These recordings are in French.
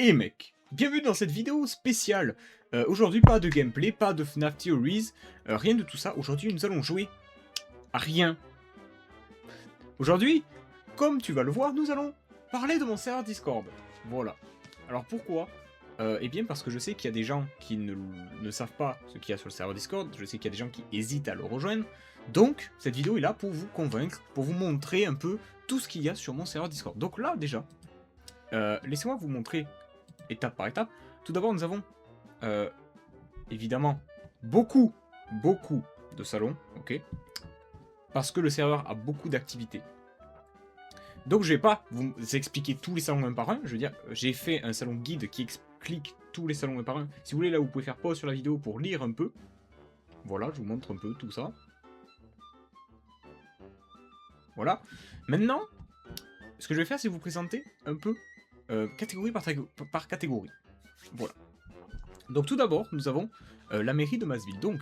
Et mec, bienvenue dans cette vidéo spéciale. Aujourd'hui, pas de gameplay, pas de FNAF Theories, rien de tout ça. Aujourd'hui, nous allons jouer à rien. Aujourd'hui, comme tu vas le voir, nous allons parler de mon serveur Discord. Voilà. Alors pourquoi Eh bien parce que je sais qu'il y a des gens qui ne savent pas ce qu'il y a sur le serveur Discord, je sais qu'il y a des gens qui hésitent à le rejoindre. Donc, cette vidéo est là pour vous convaincre, pour vous montrer un peu tout ce qu'il y a sur mon serveur Discord. Donc là, déjà, laissez-moi vous montrer étape par étape. Tout d'abord, nous avons évidemment beaucoup de salons, ok, parce que le serveur a beaucoup d'activités. Donc je vais pas vous expliquer tous les salons un par un, je veux dire, j'ai fait un salon guide qui explique tous les salons un par un. Si vous voulez, là, vous pouvez faire pause sur la vidéo pour lire un peu. Voilà, je vous montre un peu tout ça. Voilà. Maintenant, ce que je vais faire, c'est vous présenter un peu catégorie par catégorie. Voilà. Donc tout d'abord, nous avons la mairie de Massville. Donc,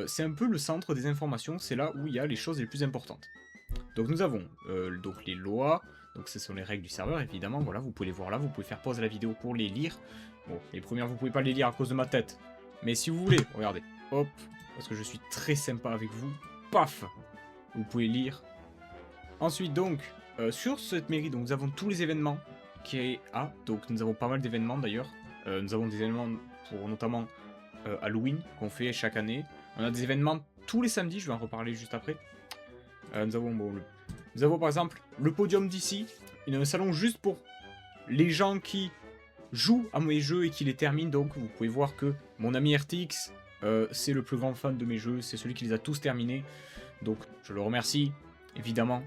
c'est un peu le centre des informations, c'est là où il y a les choses les plus importantes. Donc nous avons donc les lois, donc ce sont les règles du serveur, évidemment, voilà, vous pouvez les voir là, vous pouvez faire pause à la vidéo pour les lire. Bon, les premières, vous pouvez pas les lire à cause de ma tête. Mais si vous voulez, regardez, hop, parce que je suis très sympa avec vous, paf, vous pouvez lire. Ensuite, donc, sur cette mairie, donc, nous avons tous les événements qui a, donc nous avons pas mal d'événements d'ailleurs. Nous avons des événements pour notamment Halloween qu'on fait chaque année. On a des événements tous les samedis, je vais en reparler juste après. Nous avons par exemple le podium d'ici, un salon juste pour les gens qui jouent à mes jeux et qui les terminent. Donc vous pouvez voir que mon ami RTX, c'est le plus grand fan de mes jeux, c'est celui qui les a tous terminés. Donc je le remercie, évidemment.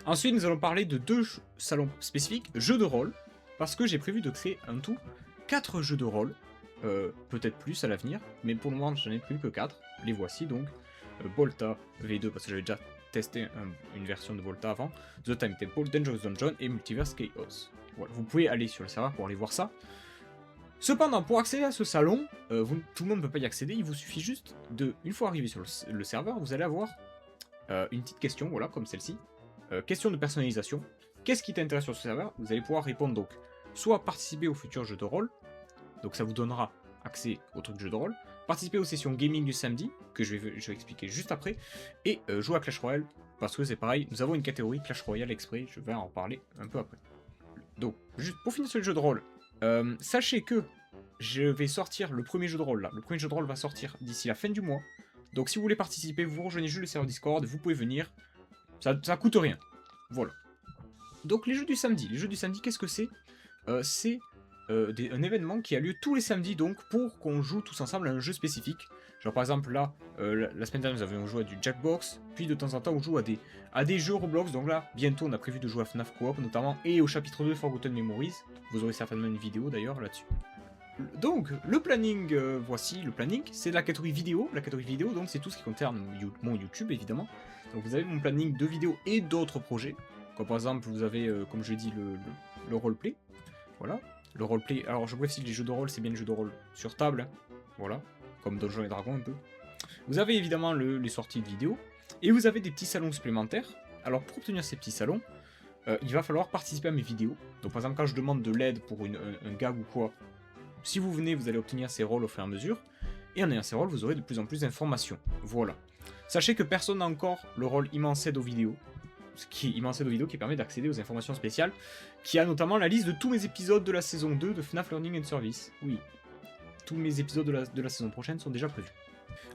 Ensuite, nous allons parler de deux salons spécifiques, jeux de rôle, parce que j'ai prévu de créer un tout 4 jeux de rôle, peut-être plus à l'avenir, mais pour le moment j'en ai plus que 4, les voici donc. Volta V2 parce que j'avais déjà testé une version de Volta avant, The Time Temple, Dangerous Dungeon et Multiverse Chaos. Voilà, vous pouvez aller sur le serveur pour aller voir ça. Cependant, pour accéder à ce salon, tout le monde ne peut pas y accéder, il vous suffit juste de, une fois arrivé sur le serveur, vous allez avoir une petite question, voilà, comme celle-ci. Question de personnalisation. Qu'est-ce qui t'intéresse sur ce serveur? Vous allez pouvoir répondre donc, soit participer au futur jeu de rôle, donc ça vous donnera accès au truc de jeu de rôle, participer aux sessions gaming du samedi, que je vais expliquer juste après, et jouer à Clash Royale, parce que c'est pareil, nous avons une catégorie Clash Royale exprès, je vais en reparler un peu après. Donc, juste pour finir sur le jeu de rôle, sachez que je vais sortir le premier jeu de rôle là, le premier jeu de rôle va sortir d'ici la fin du mois, donc si vous voulez participer, vous rejoignez juste le serveur Discord, vous pouvez venir, ça coûte rien, voilà. Donc les jeux du samedi, qu'est-ce que c'est? C'est un événement qui a lieu tous les samedis donc pour qu'on joue tous ensemble à un jeu spécifique. Genre par exemple là, la semaine dernière nous avions joué à du Jackbox, puis de temps en temps on joue à des jeux Roblox, donc là bientôt on a prévu de jouer à FNAF Coop notamment, et au chapitre 2 de Forgotten Memories, vous aurez certainement une vidéo d'ailleurs là-dessus. Donc le planning, voici le planning, c'est la catégorie vidéo, donc c'est tout ce qui concerne mon YouTube évidemment. Donc vous avez mon planning de vidéos et d'autres projets, comme par exemple vous avez, comme je l'ai dit, le roleplay, voilà. Le roleplay, alors je précise, les jeux de rôle, c'est bien les jeux de rôle sur table, hein. Voilà, comme Donjons et Dragons un peu. Vous avez évidemment les sorties de vidéos, et vous avez des petits salons supplémentaires. Alors pour obtenir ces petits salons, il va falloir participer à mes vidéos. Donc par exemple quand je demande de l'aide pour un gag ou quoi, si vous venez, vous allez obtenir ces rôles au fur et à mesure, et en ayant ces rôles, vous aurez de plus en plus d'informations. Voilà. Sachez que personne n'a encore le rôle immense aide aux vidéos, qui permet d'accéder aux informations spéciales, qui a notamment la liste de tous mes épisodes de la saison 2 de FNAF Learning and Service. Oui, tous mes épisodes de la saison prochaine sont déjà prévus.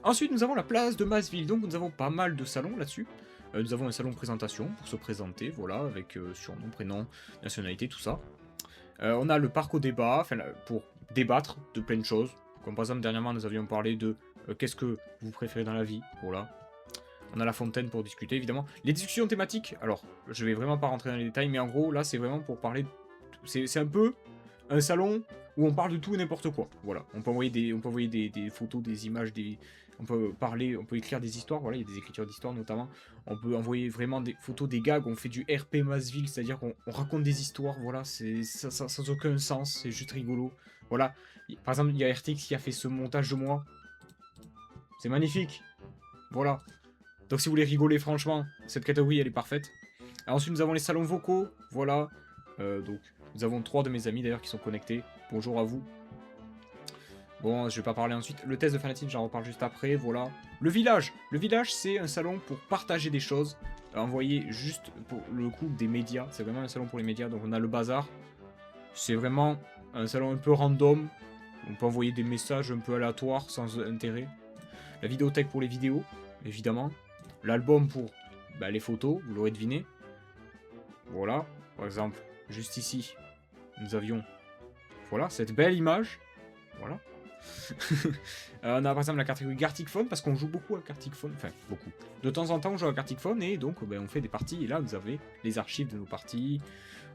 Ensuite, nous avons la place de Massville, donc nous avons pas mal de salons là-dessus. Nous avons un salon présentation pour se présenter, voilà, avec surnom, prénom, nationalité, tout ça. On a le parc au débat, pour débattre de plein de choses. Comme par exemple, dernièrement, nous avions parlé de qu'est-ce que vous préférez dans la vie, voilà. On a la fontaine pour discuter, évidemment. Les discussions thématiques, alors, je vais vraiment pas rentrer dans les détails, mais en gros, là, c'est vraiment pour parler... C'est un peu un salon où on parle de tout et n'importe quoi. Voilà, on peut envoyer des photos, des images, on peut parler, on peut écrire des histoires, voilà, il y a des écritures d'histoire notamment. On peut envoyer vraiment des photos, des gags, on fait du RP Massville, c'est-à-dire qu'on raconte des histoires, voilà, ça sans aucun sens, c'est juste rigolo. Voilà, par exemple, il y a RTX qui a fait ce montage de moi. C'est magnifique. Voilà. Donc si vous voulez rigoler, franchement, cette catégorie, elle est parfaite. Alors, ensuite, nous avons les salons vocaux, voilà. Donc, nous avons 3 de mes amis d'ailleurs qui sont connectés. Bonjour à vous. Bon, je vais pas parler ensuite. Le test de fanatisme, j'en reparle juste après, voilà. Le village. Le village, c'est un salon pour partager des choses. Envoyer juste pour le coup des médias. C'est vraiment un salon pour les médias. Donc on a le bazar. C'est vraiment un salon un peu random. On peut envoyer des messages un peu aléatoires, sans intérêt. La vidéothèque pour les vidéos, évidemment. L'album pour les photos, vous l'aurez deviné. Voilà. Par exemple, juste ici, nous avions cette belle image. Voilà. On a par exemple la catégorie Gartic Phone parce qu'on joue beaucoup à Gartic Phone, enfin beaucoup. De temps en temps on joue à Gartic Phone et donc on fait des parties et là vous avez les archives de nos parties.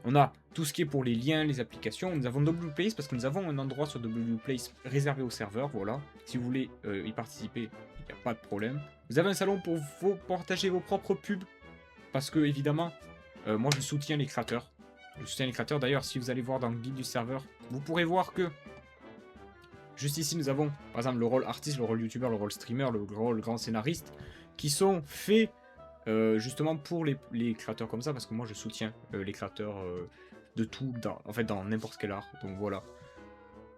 On a tout ce qui est pour les liens, les applications. Nous avons WPlace parce que nous avons un endroit sur WPlace réservé aux serveurs, voilà. Si vous voulez y participer, il n'y a pas de problème. Vous avez un salon pour partager vos propres pubs parce que évidemment, moi je soutiens les créateurs. Je soutiens les créateurs d'ailleurs, si vous allez voir dans le guide du serveur, vous pourrez voir que juste ici, nous avons, par exemple, le rôle artiste, le rôle youtubeur, le rôle streamer, le rôle grand scénariste, qui sont faits justement pour les créateurs comme ça, parce que moi, je soutiens les créateurs de tout, dans n'importe quel art, donc voilà.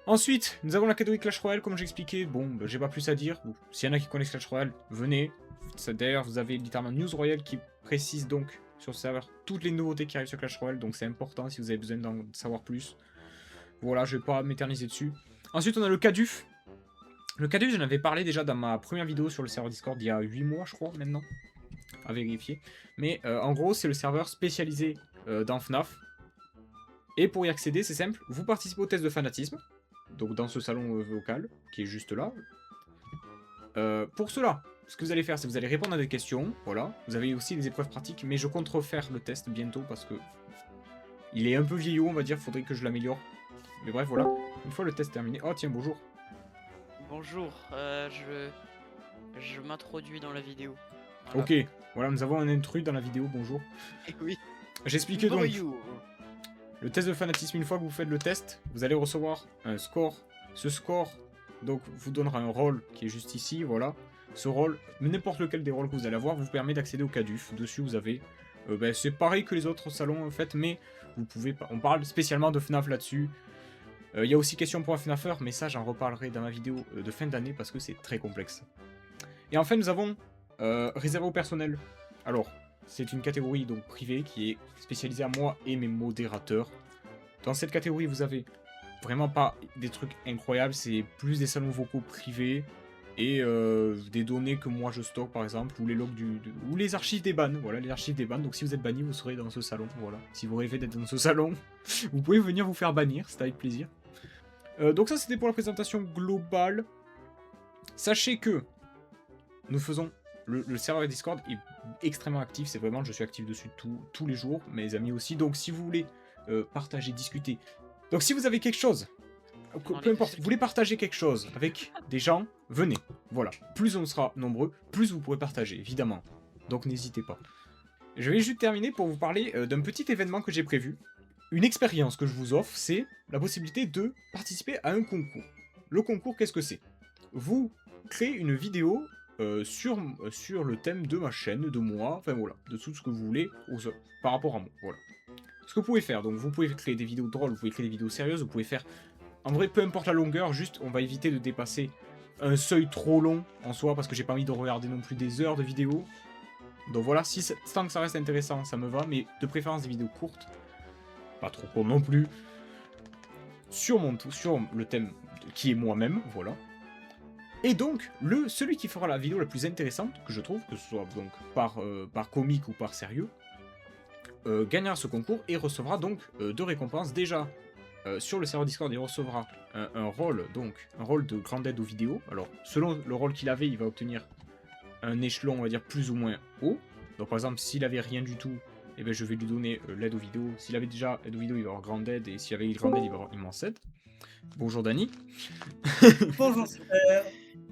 Ensuite, nous avons la catégorie Clash Royale, comme j'expliquais, bon, j'ai pas plus à dire. S'il y en a qui connaissent Clash Royale, venez. D'ailleurs, vous avez littéralement News Royale qui précise donc sur le serveur toutes les nouveautés qui arrivent sur Clash Royale, donc c'est important si vous avez besoin d'en savoir plus. Voilà, je vais pas m'éterniser dessus. Ensuite, on a le Caduf. Le Caduf, j'en avais parlé déjà dans ma première vidéo sur le serveur Discord il y a 8 mois, je crois, maintenant. À vérifier. Mais en gros, c'est le serveur spécialisé dans FNAF. Et pour y accéder, c'est simple. Vous participez au test de fanatisme. Donc dans ce salon vocal, qui est juste là. Pour cela, ce que vous allez faire, c'est que vous allez répondre à des questions. Voilà. Vous avez aussi des épreuves pratiques. Mais je compte refaire le test bientôt parce que il est un peu vieillot, on va dire. Faudrait que je l'améliore. Mais bref, voilà. Une fois le test terminé... Oh, tiens, bonjour. Bonjour, je m'introduis dans la vidéo. Voilà. Ok, voilà, nous avons un intrus dans la vidéo, bonjour. Oui. J'explique donc. Le test de fanatisme, une fois que vous faites le test, vous allez recevoir un score. Ce score, donc, vous donnera un rôle qui est juste ici, voilà. Ce rôle, n'importe lequel des rôles que vous allez avoir, vous permet d'accéder au Caduf. Dessus, vous avez... c'est pareil que les autres salons, en fait, mais vous pouvez... On parle spécialement de FNAF là-dessus. Il y a aussi question pour un FNAFer, mais ça j'en reparlerai dans ma vidéo de fin d'année parce que c'est très complexe. Et enfin nous avons réservé au personnel. Alors, c'est une catégorie donc privée qui est spécialisée à moi et mes modérateurs. Dans cette catégorie vous avez vraiment pas des trucs incroyables, c'est plus des salons vocaux privés et des données que moi je stocke par exemple, ou les logs ou les archives des bans, voilà les archives des bans. Donc si vous êtes banni, vous serez dans ce salon, voilà. Si vous rêvez d'être dans ce salon, vous pouvez venir vous faire bannir, c'est avec plaisir. Donc ça c'était pour la présentation globale. Sachez que nous faisons... Le serveur Discord est extrêmement actif, c'est vraiment, je suis actif dessus tous les jours, mes amis aussi. Donc si vous voulez partager, discuter... Donc si vous avez quelque chose, peu importe, vous voulez partager quelque chose avec des gens, venez. Voilà, plus on sera nombreux, plus vous pourrez partager, évidemment. Donc n'hésitez pas. Je vais juste terminer pour vous parler d'un petit événement que j'ai prévu. Une expérience que je vous offre, c'est la possibilité de participer à un concours. Le concours, qu'est-ce que c'est? Vous créez une vidéo sur le thème de ma chaîne, de moi, enfin voilà, de tout ce que vous voulez par rapport à moi, voilà. Ce que vous pouvez faire, donc vous pouvez créer des vidéos drôles, vous pouvez créer des vidéos sérieuses, vous pouvez faire... En vrai, peu importe la longueur, juste on va éviter de dépasser un seuil trop long en soi, parce que j'ai pas envie de regarder non plus des heures de vidéos. Donc voilà, tant que ça reste intéressant, ça me va, mais de préférence des vidéos courtes. Pas trop court non plus, sur le thème qui est moi-même, voilà. Et donc, celui qui fera la vidéo la plus intéressante, que je trouve, que ce soit donc par comique ou par sérieux, gagnera ce concours et recevra donc 2 récompenses. Déjà, sur le serveur Discord, il recevra un rôle de grande aide aux vidéos. Alors, selon le rôle qu'il avait, il va obtenir un échelon, on va dire, plus ou moins haut. Donc par exemple, s'il avait rien du tout, eh ben, je vais lui donner l'aide aux vidéos. S'il avait déjà aide aux vidéos, il va avoir grande aide. Et s'il avait grande aide, il va avoir immense aide. Bonjour Dani. Bonjour super.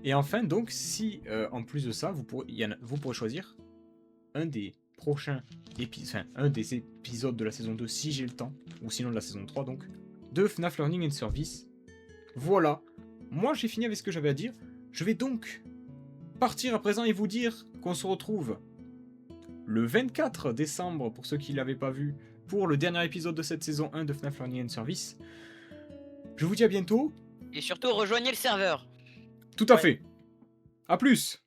Et enfin, donc, si en plus de ça, vous pourrez choisir un des prochains épisodes, enfin, un des épisodes de la saison 2, si j'ai le temps, ou sinon de la saison 3, donc, de FNAF Learning and Service. Voilà. Moi, j'ai fini avec ce que j'avais à dire. Je vais donc partir à présent et vous dire qu'on se retrouve le 24 décembre, pour ceux qui ne l'avaient pas vu, pour le dernier épisode de cette saison 1 de FNAF Learning and Service. Je vous dis à bientôt. Et surtout, rejoignez le serveur. Tout à Ouais. fait. A plus.